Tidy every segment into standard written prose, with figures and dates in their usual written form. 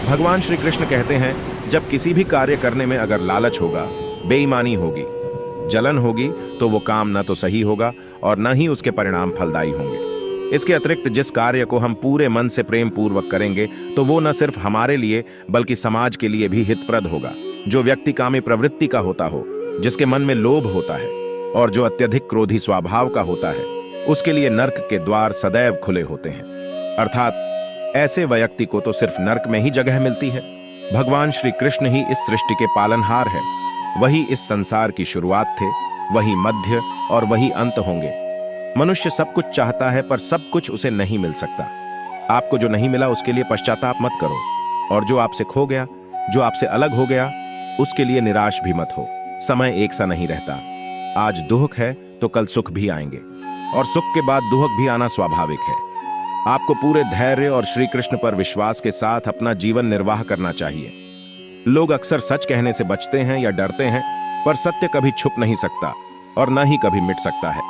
भगवान श्री कृष्ण कहते हैं, जब किसी भी कार्य करने में अगर लालच होगा, बेईमानी होगी, जलन होगी, तो वो काम न तो सही होगा और न ही उसके परिणाम फलदायी होंगे। इसके अतिरिक्त जिस कार्य को हम पूरे मन से प्रेम पूर्वक करेंगे, तो वो न सिर्फ हमारे लिए बल्कि समाज के लिए भी हितप्रद होगा। जो व्यक्ति कामी प्रवृत्ति का होता हो, जिसके मन में लोभ होता है और जो अत्यधिक क्रोधी स्वभाव का होता है, उसके लिए नर्क के द्वार सदैव खुले होते हैं। अर्थात ऐसे व्यक्ति को तो सिर्फ नर्क में ही जगह मिलती है। भगवान श्री कृष्ण ही इस सृष्टि के पालनहार है। वही इस संसार की शुरुआत थे, वही मध्य और वही अंत होंगे। मनुष्य सब कुछ चाहता है, पर सब कुछ उसे नहीं मिल सकता। आपको जो नहीं मिला उसके लिए पश्चाताप मत करो, और जो आपसे खो गया, जो आपसे अलग हो गया, उसके लिए निराश भी मत हो। समय एक सा नहीं रहता। आज दुख है तो कल सुख भी आएंगे, और सुख के बाद दुख भी आना स्वाभाविक है। आपको पूरे धैर्य और श्री कृष्ण पर विश्वास के साथ अपना जीवन निर्वाह करना चाहिए। लोग अक्सर सच कहने से बचते हैं या डरते हैं, पर सत्य कभी छुप नहीं सकता और न ही कभी मिट सकता है।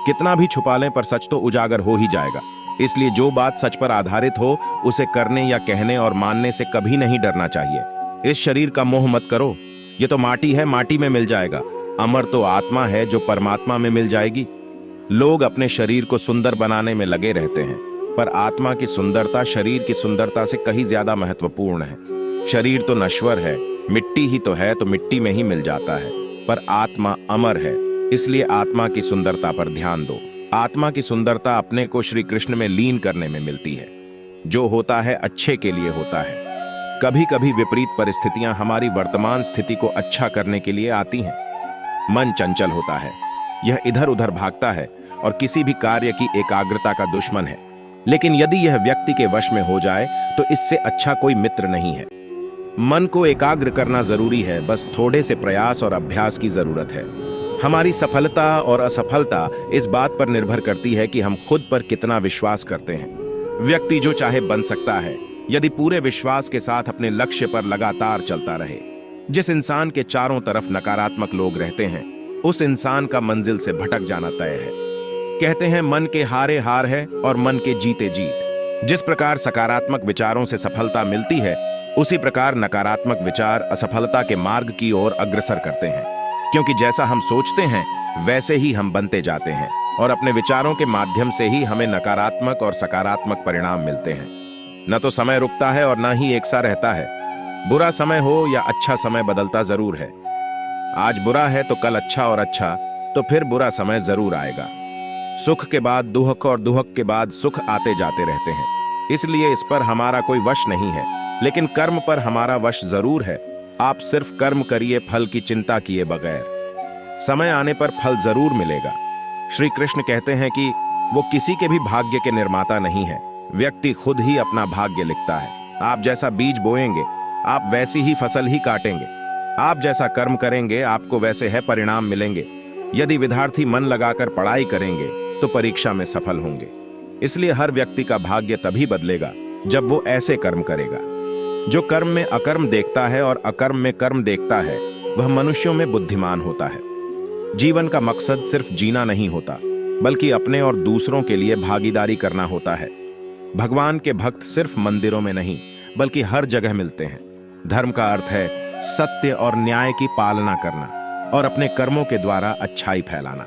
कितना भी छुपा लें, पर सच तो उजागर हो ही जाएगा। इसलिए जो बात सच पर आधारित हो, उसे करने या कहने और मानने से कभी नहीं डरना चाहिए। इस शरीर का मोह मत करो। ये तो माटी है, माटी में मिल जाएगा। अमर तो आत्मा है, जो परमात्मा में मिल जाएगी। लोग अपने शरीर को सुंदर बनाने में लगे रहते हैं, पर आत्मा की सुंदरता शरीर की सुंदरता से कहीं ज्यादा महत्वपूर्ण है। शरीर तो नश्वर है, मिट्टी ही तो है, तो मिट्टी में ही मिल जाता है, पर आत्मा अमर है। इसलिए आत्मा की सुंदरता पर ध्यान दो। आत्मा की सुंदरता अपने को श्री कृष्ण में लीन करने में मिलती है। जो होता है अच्छे के लिए होता है। कभी कभी विपरीत परिस्थितियां हमारी वर्तमान स्थिति को अच्छा करने के लिए आती हैं। मन चंचल होता है, यह इधर उधर भागता है और किसी भी कार्य की एकाग्रता का दुश्मन है। लेकिन यदि यह व्यक्ति के वश में हो जाए, तो इससे अच्छा कोई मित्र नहीं है। मन को एकाग्र करना जरूरी है, बस थोड़े से प्रयास और अभ्यास की जरूरत है। हमारी सफलता और असफलता इस बात पर निर्भर करती है कि हम खुद पर कितना विश्वास करते हैं। व्यक्ति जो चाहे बन सकता है, यदि पूरे विश्वास के साथ अपने लक्ष्य पर लगातार चलता रहे। जिस इंसान के चारों तरफ नकारात्मक लोग रहते हैं, उस इंसान का मंजिल से भटक जाना तय है। कहते हैं, मन के हारे हार है और मन के जीते जीत। जिस प्रकार सकारात्मक विचारों से सफलता मिलती है, उसी प्रकार नकारात्मक विचार असफलता के मार्ग की ओर अग्रसर करते हैं। क्योंकि जैसा हम सोचते हैं, वैसे ही हम बनते जाते हैं, और अपने विचारों के माध्यम से ही हमें नकारात्मक और सकारात्मक परिणाम मिलते हैं। न तो समय रुकता है और न ही एक सा रहता है। बुरा समय हो या अच्छा समय, बदलता जरूर है। आज बुरा है तो कल अच्छा, और अच्छा तो फिर बुरा समय जरूर आएगा। सुख के बाद दुख और दुख के बाद सुख आते जाते रहते हैं। इसलिए इस पर हमारा कोई वश नहीं है, लेकिन कर्म पर हमारा वश जरूर है। आप सिर्फ कर्म करिए, फल की चिंता किए बगैर। समय आने पर फल जरूर मिलेगा। श्री कृष्ण कहते हैं कि वो किसी के भी भाग्य के निर्माता नहीं है। व्यक्ति खुद ही अपना भाग्य लिखता है। आप जैसा बीज बोएंगे, आप वैसी ही फसल ही काटेंगे। आप जैसा कर्म करेंगे, आपको वैसे है परिणाम मिलेंगे। यदि विद्यार्थी मन लगाकर पढ़ाई करेंगे, तो परीक्षा में सफल होंगे। इसलिए हर व्यक्ति का भाग्य तभी बदलेगा जब वो ऐसे कर्म करेगा। जो कर्म में अकर्म देखता है और अकर्म में कर्म देखता है, वह मनुष्यों में बुद्धिमान होता है। जीवन का मकसद सिर्फ जीना नहीं होता, बल्कि अपने और दूसरों के लिए भागीदारी करना होता है। भगवान के भक्त सिर्फ मंदिरों में नहीं, बल्कि हर जगह मिलते हैं। धर्म का अर्थ है सत्य और न्याय की पालना करना और अपने कर्मों के द्वारा अच्छाई फैलाना।